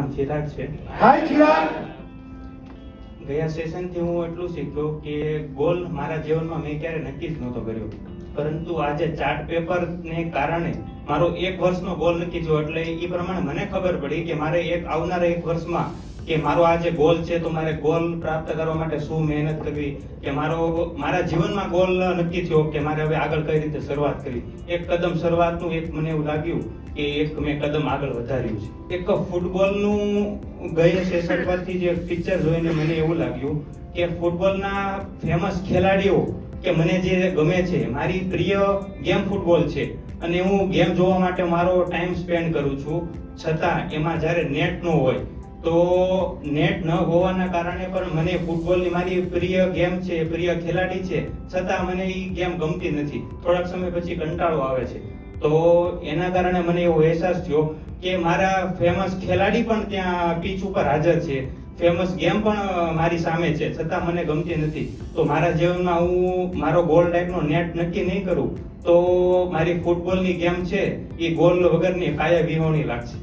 નામ ચિરાગ છે. હાય ચિરાગ. ગયા સેશનથી હું એટલું શીખ્યો કે ગોલ મારા જીવનમાં મેં ક્યારે નક્કી જ નહોતો કર્યો, પરંતુ આજે ચાર્ટ પેપરને કારણે મારો 1 વર્ષનો ગોલ નક્કી થયો. એટલે એ પ્રમાણે મને ખબર પડી કે મારે આવનારા 1 વર્ષમાં કે મારો આ જે ગોલ છે તો મારે ગોલ પ્રાપ્ત કરવા માટે શું મહેનત કરવી, કે મારા જીવનમાં ગોલ નક્કી થયો કે મારે હવે આગળ કઈ રીતે શરૂઆત કરવી. એક કદમ શરૂઆતનું મને એવું લાગ્યું કે મેં કદમ આગળ વધાર્યું છે. એક ફૂટબોલનું ગયા સેશન પરથી જે પિક્ચર જોઈને મને એવું લાગ્યું કે ફૂટબોલના ફેમસ ખેલાડીઓ કે મને જે ગમે છે, મારી પ્રિય ગેમ ફૂટબોલ છે અને હું ગેમ જોવા માટે મારો ટાઈમ સ્પેન્ડ કરું છું. છતાં એમાં જ્યારે નેટ ન હોય તો નેટ ન હોવાના કારણે પણ મને ફૂટબોલની મારી પ્રિય ગેમ છે, પ્રિય ખેલાડી છે, છતાં મને એ ગેમ ગમતી નથી. થોડાક સમય પછી કંટાળો આવે છે. તો એના કારણે મને એવો અહેસાસ થયો કે મારા ફેમસ ખેલાડી પણ ત્યાં પીચ ઉપર હાજર છે, ફેમસ ગેમ પણ મારી સામે છે, છતાં મને ગમતી નથી. તો મારા જીવનમાં હું મારો ગોલ ટાઈપનો નેટ નક્કી નહીં કરું તો મારી ફૂટબોલની ગેમ છે એ ગોલ વગરની કાયા વિહોણી લાગશે.